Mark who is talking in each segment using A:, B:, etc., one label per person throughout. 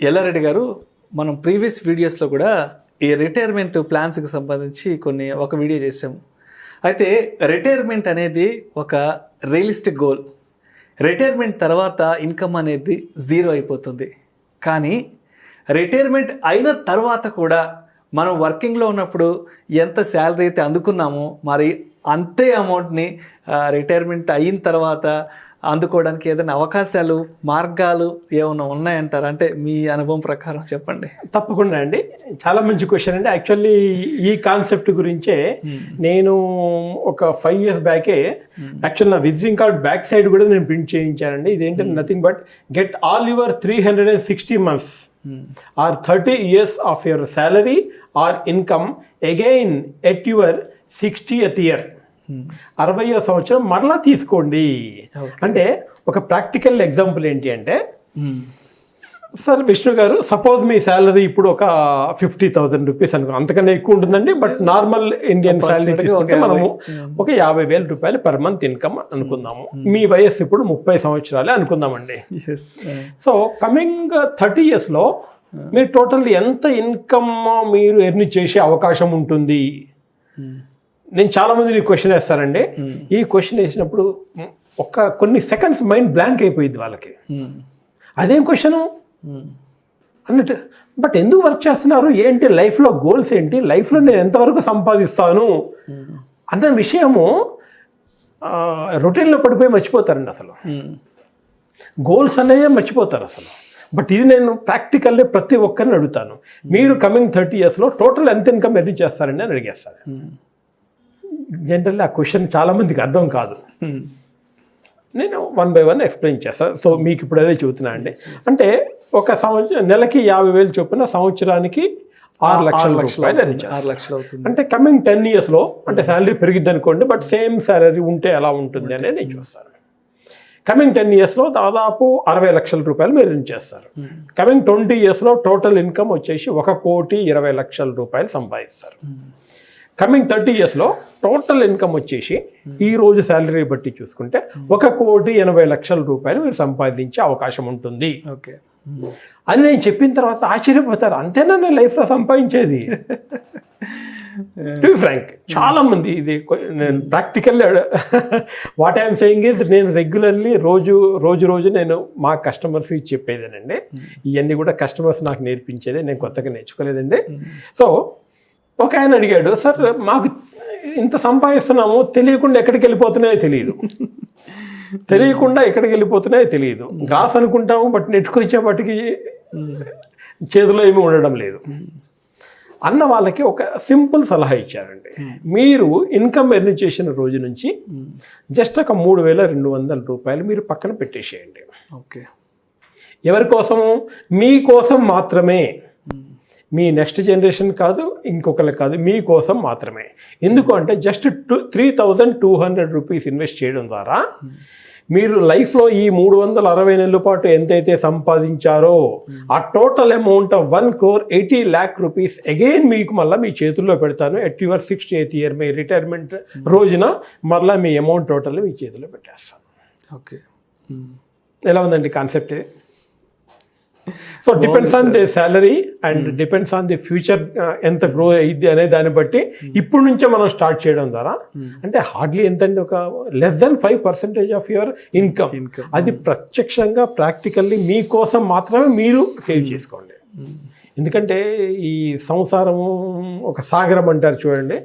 A: యెల్లా రెడ్డి గారు, మనం ప్రీవియస్ వీడియోస్లో కూడా ఈ రిటైర్మెంట్ ప్లాన్స్కి సంబంధించి ఒక వీడియో చేసాము. అయితే రిటైర్మెంట్ అనేది ఒక రియలిస్టిక్ గోల్. రిటైర్మెంట్ తర్వాత ఇన్కమ్ అనేది జీరో అయిపోతుంది. కానీ రిటైర్మెంట్ అయిన తర్వాత కూడా మనం వర్కింగ్లో ఉన్నప్పుడు ఎంత శాలరీ అయితే అందుకున్నామో మరి అంతే అమౌంట్ని రిటైర్మెంట్ అయిన తర్వాత అందుకోవడానికి ఏదైనా అవకాశాలు, మార్గాలు ఏమైనా ఉన్నాయంటారు? అంటే మీ అనుభవం ప్రకారం చెప్పండి.
B: తప్పకుండా అండి, చాలా మంచి క్వశ్చన్ అండి. యాక్చువల్లీ ఈ కాన్సెప్ట్ గురించే నేను ఒక 5 years బ్యాకే యాక్చువల్ నా విజిటింగ్ కార్డ్ బ్యాక్ సైడ్ కూడా నేను ప్రింట్ చేయించానండి. ఇదేంటంటే nothing but get all your 360 months or 30 years of your salary or income again at your 60th year. 60వ సంవత్సరం మరలా తీసుకోండి. అంటే ఒక ప్రాక్టికల్ ఎగ్జాంపుల్ ఏంటి అంటే, సార్ విష్ణు గారు, సపోజ్ మీ శాలరీ ఇప్పుడు ఒక 50,000 రూపీస్ అనుకో, అంతకన్నా ఎక్కువ ఉంటుందండి, బట్ నార్మల్ ఇండియన్ శాలరీ తీసుకుంటే మనము ఒక 50,000 రూపాయలు పర్ మంత్ ఇన్కమ్ అనుకుందాము. మీ వయస్సు ఇప్పుడు 30 సంవత్సరాలే అనుకుందామండి. సో కమింగ్ 30 yearsలో మీరు టోటల్ ఎంత ఇన్కమ్ మీరు ఎర్న్ చేసే అవకాశం ఉంటుంది? నేను చాలా మంది క్వశ్చన్ వేస్తానండి. ఈ క్వశ్చన్ వేసినప్పుడు కొన్ని సెకండ్స్ మైండ్ బ్లాంక్ అయిపోయింది వాళ్ళకి. అదేం క్వశ్చను అన్నట్టు, బట్ ఎందుకు వర్క్ చేస్తున్నారు, ఏంటి లైఫ్లో గోల్స్ ఏంటి, లైఫ్లో నేను ఎంతవరకు సంపాదిస్తాను అన్న విషయము రొటీన్లో పడిపోయి మర్చిపోతారండి. అసలు గోల్స్ అనేవి మర్చిపోతారు అసలు. బట్ ఇది నేను ప్రాక్టికల్లీ ప్రతి ఒక్కరిని అడుగుతాను, మీరు కమింగ్ 30 yearsలో టోటల్ ఎంత ఇన్కమ్ ఎర్న్ చేస్తారండి అని అడిగేస్తాను. జనరల్లీ ఆ క్వశ్చన్ చాలామందికి అర్థం కాదు. నేను 1 by 1 ఎక్స్ప్లెయిన్ చేస్తాను. సో మీకు ఇప్పుడు అదే చెబుతున్నా అండి. అంటే ఒక సంవత్సరం నెలకి 50,000 చొప్పున సంవత్సరానికి 6 లక్షల రూపాయలు ఎర్న్ చేస్తారు.
A: 6 లక్షలు అవుతుంది.
B: అంటే కమింగ్ 10 yearsలో అంటే శాలరీ పెరిగిద్ది అనుకోండి, బట్ సేమ్ శాలరీ ఉంటే ఎలా ఉంటుంది అనేది నేను చూస్తాను. కమింగ్ 10 yearsలో దాదాపు 60 లక్షల రూపాయలు మీరు ఎర్న్ చేస్తారు. కమింగ్ 20 yearsలో టోటల్ ఇన్కమ్ వచ్చేసి 1,20,00,000 రూపాయలు సంపాదిస్తారు. కమింగ్ 30 yearsలో టోటల్ ఇన్కమ్ వచ్చేసి ఈ రోజు శాలరీ బట్టి చూసుకుంటే 1,80,00,000 రూపాయలు మీరు సంపాదించే అవకాశం ఉంటుంది.
A: ఓకే
B: అని నేను చెప్పిన తర్వాత ఆశ్చర్యపోతారు, అంతేనా నేను లైఫ్లో సంపాదించేది? టు బి ఫ్రాంక్, చాలా మంది ఇది నేను practical what I'm saying is, నేను రెగ్యులర్లీ రోజు నేను మా కస్టమర్స్కి చెప్పేదేనండి. ఇవన్నీ కూడా కస్టమర్స్ నాకు నేర్పించేదే, నేను కొత్తగా నేర్చుకోలేదండి. సో ఒక ఆయన అడిగాడు, సార్ మాకు ఇంత సంపాదిస్తున్నాము, తెలియకుండా ఎక్కడికి వెళ్ళిపోతున్నాయో తెలియదు. గ్రాస్ అనుకుంటాము, బట్ నెట్కి వచ్చేపటికి చేతిలో ఏమీ ఉండడం లేదు అన్న వాళ్ళకి ఒక సింపుల్ సలహా ఇచ్చారండి. మీరు ఇన్కమ్ ఎర్న్ చేసిన రోజు నుంచి జస్ట్ ఒక 3,200 రూపాయలు మీరు పక్కన పెట్టేసేయండి.
A: ఓకే, ఎవరి
B: కోసము? మీకోసం మాత్రమే. మీ నెక్స్ట్ జనరేషన్ కాదు, ఇంకొకరికి కాదు, మీకోసం మాత్రమే. ఎందుకు అంటే జస్ట్ 3,200 రూపీస్ ఇన్వెస్ట్ చేయడం ద్వారా మీరు లైఫ్లో ఈ 360 నెలల పాటు ఎంతైతే సంపాదించారో ఆ total amount of 1,80,00,000 rupees again మీకు మళ్ళీ మీ చేతుల్లో పెడతాను. At your 68th year me retirement రోజున మళ్ళీ మీ అమౌంట్ టోటల్ మీ చేతిలో పెట్టేస్తాను.
A: ఓకే,
B: ఎలా ఉందండి concept? So depends on the salary and depends on the future ఎంత గ్రో అయ్యిద్ది అనే దాన్ని బట్టి ఇప్పుడు నుంచే మనం స్టార్ట్ చేయడం ద్వారా అంటే హార్డ్లీ ఎంతంటే ఒక less than 5% of your income, అది ప్రత్యక్షంగా ప్రాక్టికల్లీ మీకోసం మాత్రమే మీరు సేవ్ చేసుకోండి. ఎందుకంటే ఈ సంసారము ఒక సాగరం అంటారు చూడండి,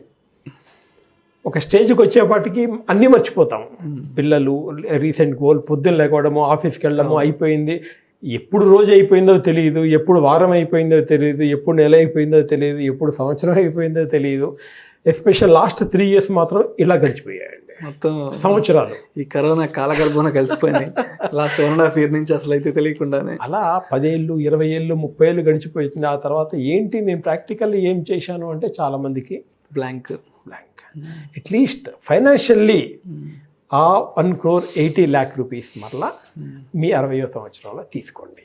B: ఒక స్టేజ్కి వచ్చేపాటికి అన్నీ మర్చిపోతాము. పిల్లలు, రీసెంట్ గోల్, పొద్దున్న లేకపోవడము, ఆఫీస్కి వెళ్ళడము అయిపోయింది. ఎప్పుడు రోజు అయిపోయిందో తెలియదు, ఎప్పుడు వారం అయిపోయిందో తెలియదు, ఎప్పుడు నెల అయిపోయిందో తెలియదు, ఎప్పుడు సంవత్సరం అయిపోయిందో తెలియదు. ఎస్పెషల్ లాస్ట్ 3 years మాత్రం ఇలా గడిచిపోయాయండి.
A: మొత్తం
B: సంవత్సరాలు
A: ఈ కరోనా కాలగల్భన కలిసిపోయినాయి. లాస్ట్ 1.5 year నుంచి అసలు అయితే తెలియకుండానే
B: అలా 10 ఏళ్ళు, 20 ఏళ్ళు, 30 ఏళ్ళు గడిచిపోయింది. ఆ తర్వాత ఏంటి నేను ప్రాక్టికల్లీ ఏం చేశాను అంటే చాలా మందికి బ్లాంక్. అట్లీస్ట్ ఫైనాన్షియల్లీ ఆ 1,80,00,000 రూపీస్ మరలా మీ 60వ సంవత్సరంలో తీసుకోండి.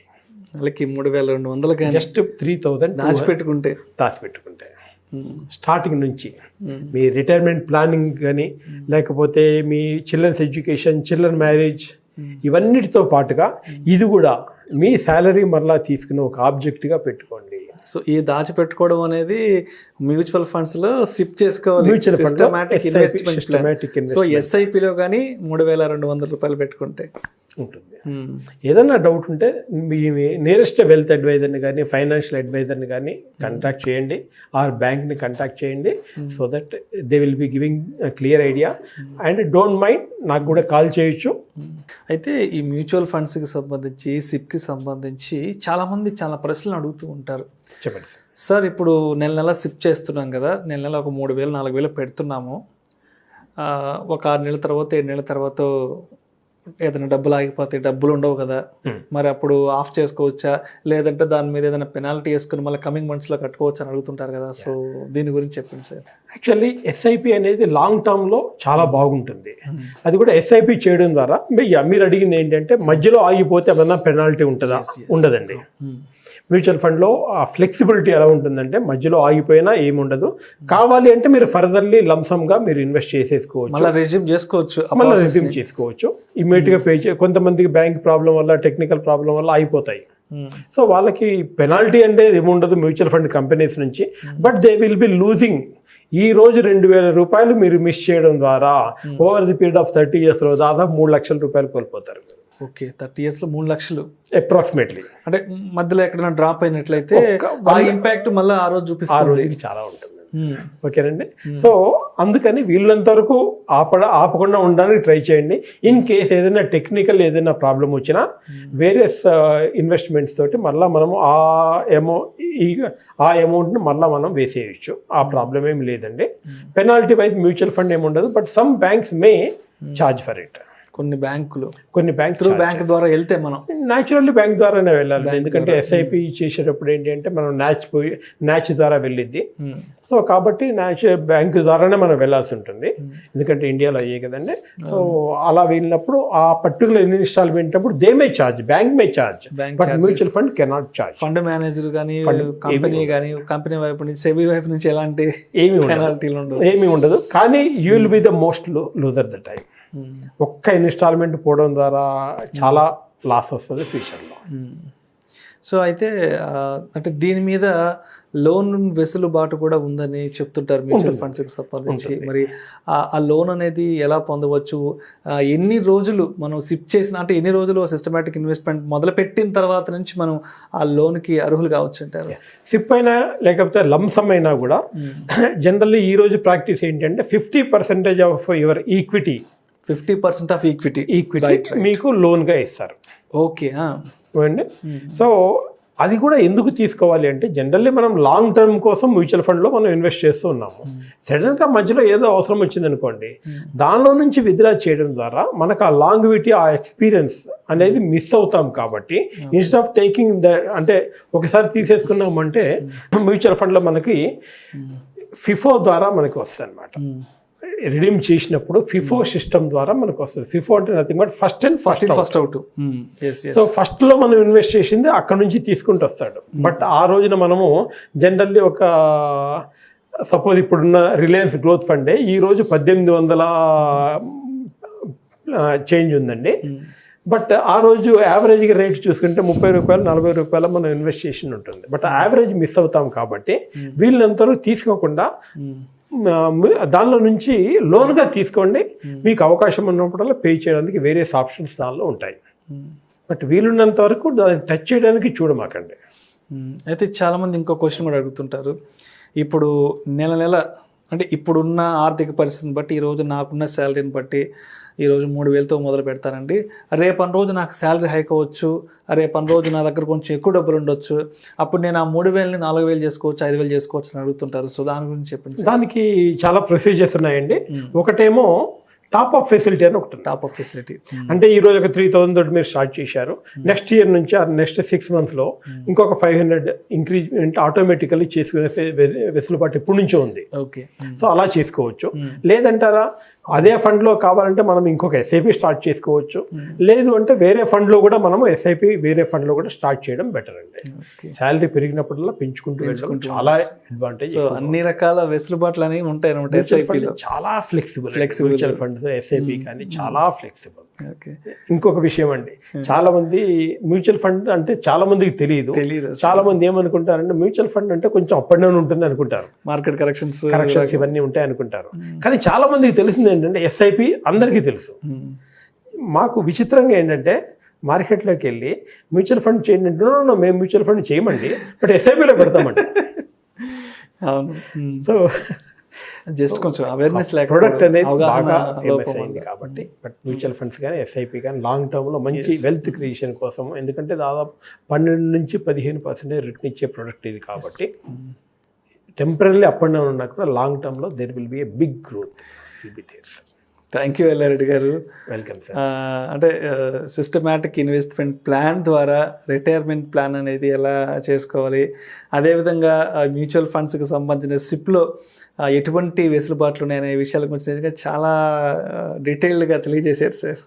A: నెలకి 3,200
B: జస్ట్ 3,000 దాచిపెట్టుకుంటే స్టార్టింగ్ నుంచి మీ రిటైర్మెంట్ ప్లానింగ్ కానీ లేకపోతే మీ చిల్డ్రన్స్ ఎడ్యుకేషన్, చిల్డ్రన్ మ్యారేజ్, ఇవన్నిటితో పాటుగా ఇది కూడా మీ శాలరీ మరలా తీసుకుని ఒక ఆబ్జెక్ట్గా పెట్టుకోండి.
A: సో ఈ దాచిపెట్టుకోవడం అనేది మ్యూచువల్ ఫండ్స్ లో సిప్ చేసుకోవాలి.
B: Mutual fund
A: systematic investment. So ఎస్ఐపిలో కానీ 3,200 రూపాయలు పెట్టుకుంటే
B: ఉంటుంది. ఏదన్నా డౌట్ ఉంటే మీ నియరెస్ట్ వెల్త్ అడ్వైజర్ని కానీ ఫైనాన్షియల్ అడ్వైజర్ని కానీ కాంటాక్ట్ చేయండి, ఆర్ బ్యాంక్ని కాంటాక్ట్ చేయండి. So that they will be giving clear idea. And don't mind, నాకు కూడా కాల్ చేయొచ్చు.
A: అయితే ఈ మ్యూచువల్ ఫండ్స్కి సంబంధించి సిప్కి సంబంధించి చాలామంది చాలా ప్రశ్నలు అడుగుతూ ఉంటారు.
B: చెప్పండి
A: సార్. ఇప్పుడు నెల సిప్ చేస్తున్నాం కదా, నెల ఒక 3,000 4,000 పెడుతున్నాము. ఒక 6 నెలల తర్వాత 7 నెలల తర్వాత ఏదైనా డబ్బులు ఆగిపోతే డబ్బులు ఉండవు కదా, మరి అప్పుడు ఆఫ్ చేసుకోవచ్చా, లేదంటే దాని మీద ఏదైనా పెనాల్టీ వేసుకుని మళ్ళీ కమింగ్ మంత్స్లో కట్టుకోవచ్చా అని అడుగుతుంటారు కదా. సో దీని గురించి చెప్పండి సార్.
B: యాక్చువల్లీ ఎస్ఐపి అనేది లాంగ్ టర్మ్లో చాలా బాగుంటుంది. అది కూడా ఎస్ఐపి చేయడం ద్వారా మీరు అడిగింది ఏంటంటే మధ్యలో ఆగిపోతే ఏమన్నా పెనాల్టీ ఉంటుందా? ఉండదండి. మ్యూచువల్ ఫండ్లో ఆ ఫ్లెక్సిబిలిటీ ఎలా ఉంటుందంటే మధ్యలో ఆగిపోయినా ఏముండదు. కావాలి అంటే మీరు ఫర్దర్లీ లంసమ్గా మీరు ఇన్వెస్ట్ చేసేసుకోవచ్చు,
A: మళ్ళీ రెజ్యూమ్ చేసుకోవచ్చు,
B: మళ్ళీ రెజ్యూమ్ చేసుకోవచ్చు. ఇమ్మీడియట్గా పే కొంతమందికి బ్యాంక్ ప్రాబ్లం వల్ల, టెక్నికల్ ప్రాబ్లం వల్ల అయిపోతాయి. సో వాళ్ళకి పెనాల్టీ అనేది ఏముండదు మ్యూచువల్ ఫండ్ కంపెనీస్ నుంచి. But they will be losing. ఈ రోజు 2,000 రూపాయలు మీరు మిస్ చేయడం ద్వారా ఓవర్ ది పీరియడ్ ఆఫ్ 30 yearsలో దాదాపు 3 లక్షల రూపాయలు కోల్పోతారు.
A: ఓకే, 30 yearsలో 3 లక్షలు
B: అప్రాక్సిమేట్లీ.
A: అంటే మధ్యలో ఎక్కడైనా డ్రాప్ అయినట్లయితే ఆ ఇంపాక్ట్ మళ్ళీ ఆ రోజు చూపిస్తుంది.
B: ఆ రోజుకి చాలా ఉంటుంది. ఓకేనండి. సో అందుకని వీళ్ళంత వరకు ఆపకుండా ఉండడానికి ట్రై చేయండి. ఇన్ కేస్ ఏదైనా టెక్నికల్ ఏదైనా ప్రాబ్లం వచ్చినా వేరియస్ ఇన్వెస్ట్మెంట్స్ తోటి మళ్ళీ మనము ఆ అమౌంట్ని మళ్ళీ మనం వేసేయచ్చు. ఆ ప్రాబ్లం ఏమి లేదండి. పెనాల్టీ వైజ్ మ్యూచువల్ ఫండ్ ఏమి ఉండదు. But some banks May charge for it.
A: కొన్ని బ్యాంకులు
B: బ్యాంక్
A: ద్వారా వెళ్తే మనం
B: న్యాచురల్లీ బ్యాంక్ ద్వారానే వెళ్ళాలి. ఎందుకంటే ఎస్ఐపి చేసేటప్పుడు ఏంటి అంటే మనం న్యాచ్ ద్వారా వెళ్ళిద్ది. సో కాబట్టి బ్యాంక్ ద్వారానే మనం వెళ్ళాల్సి ఉంటుంది. ఎందుకంటే ఇండియాలో అయ్యే కదండి. సో అలా వెళ్ళినప్పుడు ఆ పర్టికులర్ ఇన్స్టాల్మెంట్ అప్పుడు they may charge, bank may charge, but mutual fund cannot charge.
A: Fund manager కానీ కంపెనీ వైపు నుంచి, సెబీ వైపు నుంచి ఎలాంటి
B: ఏమీ ఉండదు. కానీ you will be the most loser the time. ఒక్క ఇన్స్టాల్మెంట్ పోవడం ద్వారా చాలా లాస్ వస్తుంది ఫ్యూచర్లో.
A: సో అయితే అంటే దీని మీద లోన్ వెసులుబాటు కూడా ఉందని చెప్తుంటారు మ్యూచువల్ ఫండ్స్కి సంబంధించి. మరి ఆ లోన్ అనేది ఎలా పొందవచ్చు, ఎన్ని రోజులు మనం సిప్ చేసిన, అంటే ఎన్ని రోజులు సిస్టమాటిక్ ఇన్వెస్ట్మెంట్ మొదలుపెట్టిన తర్వాత నుంచి మనం ఆ లోన్కి అర్హులు కావచ్చు అంటారు?
B: సిప్ అయినా లేకపోతే లంసమ్ అయినా కూడా జనరల్లీ ఈ రోజు ప్రాక్టీస్ ఏంటంటే 50% of your equity
A: 50% of equity
B: మీకు లోన్గా ఇస్తారు.
A: ఓకే
B: అండి. సో అది కూడా ఎందుకు తీసుకోవాలి అంటే జనరల్లీ మనం లాంగ్ టర్మ్ కోసం మ్యూచువల్ ఫండ్లో మనం ఇన్వెస్ట్ చేస్తూ ఉన్నాము. సడన్గా మధ్యలో ఏదో అవసరం వచ్చిందనుకోండి, దానిలో నుంచి విత్డ్రా చేయడం ద్వారా మనకు ఆ లాంగ్విటీ, ఆ ఎక్స్పీరియన్స్ అనేది మిస్ అవుతాం. కాబట్టి ఇన్స్టెడ్ ఆఫ్ టేకింగ్ అంటే ఒకసారి తీసేసుకున్నామంటే మ్యూచువల్ ఫండ్లో మనకి ఫిఫో ద్వారా మనకి వస్తుంది అనమాట. రిడీమ్ చేసినప్పుడు ఫిఫో సిస్టమ్ ద్వారా మనకు వస్తుంది. ఫిఫో అంటే nothing but first out. So ఫస్ట్లో మనం ఇన్వెస్ట్ చేసింది అక్కడ నుంచి తీసుకుంటూ వస్తాడు. బట్ ఆ రోజున మనము జనరల్లీ ఒక సపోజ్ ఇప్పుడున్న రిలయన్స్ గ్రోత్ ఫండే ఈ రోజు 1800 చేంజ్ ఉందండి. బట్ ఆ రోజు యావరేజ్గా రేట్ చూసుకుంటే 30 రూపాయలు 40 రూపాయలు మనం ఇన్వెస్ట్ చేసి ఉంటుంది. బట్ యావరేజ్ మిస్ అవుతాం కాబట్టి వీళ్ళంతవరకు తీసుకోకుండా దానిలో నుంచి లోన్గా తీసుకోండి. మీకు అవకాశం ఉన్నప్పుడల్లా పే చేయడానికి వేరియస్ ఆప్షన్స్ దానిలో ఉంటాయి. బట్ వీలున్నంత వరకు దాన్ని టచ్ చేయడానికి చూడమాకండి.
A: అయితే చాలామంది ఇంకో క్వశ్చన్ కూడా అడుగుతుంటారు. ఇప్పుడు నెల అంటే ఇప్పుడున్న ఆర్థిక పరిస్థితిని బట్టి, ఈరోజు నాకున్న శాలరీని బట్టి ఈరోజు 3,000తో మొదలు పెడతానండి, రేపటి రోజు నాకు శాలరీ హైక్ అవ్వచ్చు, రేపటి రోజు నా దగ్గర కొంచెం ఎక్కువ డబ్బులు ఉండొచ్చు, అప్పుడు నేను ఆ 3,000ని 4,000 చేసుకోవచ్చు, 5,000 చేసుకోవచ్చు అని అడుగుతుంటారు. సో దాని గురించి చెప్పండి.
B: దానికి చాలా ప్రొసీజర్స్ ఉన్నాయండి. ఒకటేమో టాప్ అప్ ఫెసిలిటీ అని ఒకటి.
A: టాప్ అప్ ఫెసిలిటీ
B: అంటే ఈరోజు ఒక 3,000 తోటి మీరు స్టార్ట్ చేశారు, నెక్స్ట్ ఇయర్ నుంచి నెక్స్ట్ 6 monthsలో ఇంకొక 500 ఇంక్రీజ్మెంట్ ఆటోమేటికల్లీ చేసుకునే వెసులుబాటు ఎప్పటి నుంచో ఉంది.
A: ఓకే.
B: సో అలా చేసుకోవచ్చు. లేదంటారా అదే ఫండ్లో కావాలంటే మనం ఇంకొక ఎస్ఐపి స్టార్ట్ చేసుకోవచ్చు. లేదు అంటే వేరే ఫండ్లో కూడా మనము ఎస్ఐపి వేరే ఫండ్లో కూడా స్టార్ట్ చేయడం బెటర్ అండి. శాలరీ పెరిగినప్పుడల్లా పెంచుకుంటూ వెళ్ళడం చాలా అడ్వాంటేజ్.
A: సో అన్ని రకాల వెసులుబాట్లు అనేవి ఉంటాయి అన్నమాట. ఎస్ఐపిలో
B: చాలా flexible mutual fund funds SIP కానీ చాలా ఫ్లెక్సిబుల్.
A: ఓకే.
B: ఇంకొక విషయం అండి, చాలా మంది మ్యూచువల్ ఫండ్ అంటే చాలా మందికి తెలియదు. చాలా మంది ఏమనుకుంటారంటే మ్యూచువల్ ఫండ్ అంటే కొంచెం అప్ అండ్ డౌన్ ఉంటుంది అనుకుంటారు,
A: మార్కెట్ కరెక్షన్స్
B: ఇవన్నీ ఉంటాయి అనుకుంటారు. కానీ చాలా మందికి తెలిసింది ఏంటంటే ఎస్ఐపి అందరికీ తెలుసు. మాకు విచిత్రంగా ఏంటంటే మార్కెట్లోకి వెళ్ళి మ్యూచువల్ ఫండ్ చేయండి అంటే మేము మ్యూచువల్ ఫండ్ చేయమండి, బట్ ఎస్ఐపిలో పెడతామండి.
A: అవును.
B: సో
A: జస్ట్ కొంచెం అవేర్నెస్ లేక
B: ప్రొడక్ట్ అనేది బాగా ఫేమస్ అయింది కాబట్టి. బట్ మ్యూచువల్ ఫండ్స్ కానీ ఎస్ఐపి కానీ లాంగ్ టర్మ్లో మంచి వెల్త్ క్రియేషన్ కోసం, ఎందుకంటే దాదాపు 12 నుంచి 15% రిటర్న్ ఇచ్చే ప్రొడక్ట్ ఇది కాబట్టి టెంపరీ అప్ అండ్ డౌన్ ఉన్నా కూడా లాంగ్ టర్మ్లో there will be a big growth will be there.
A: Thank you Yalla Reddy గారు.
B: Welcome sir.
A: అంటే సిస్టమాటిక్ ఇన్వెస్ట్మెంట్ ప్లాన్ ద్వారా రిటైర్మెంట్ ప్లాన్ అనేది ఎలా చేసుకోవాలి, అదేవిధంగా మ్యూచువల్ ఫండ్స్కి సంబంధించిన సిప్లో ఎటువంటి వెసులుబాట్లు ఉన్నాయనే విషయాల గురించి చాలా డీటెయిల్డ్గా తెలియజేశారు సార్.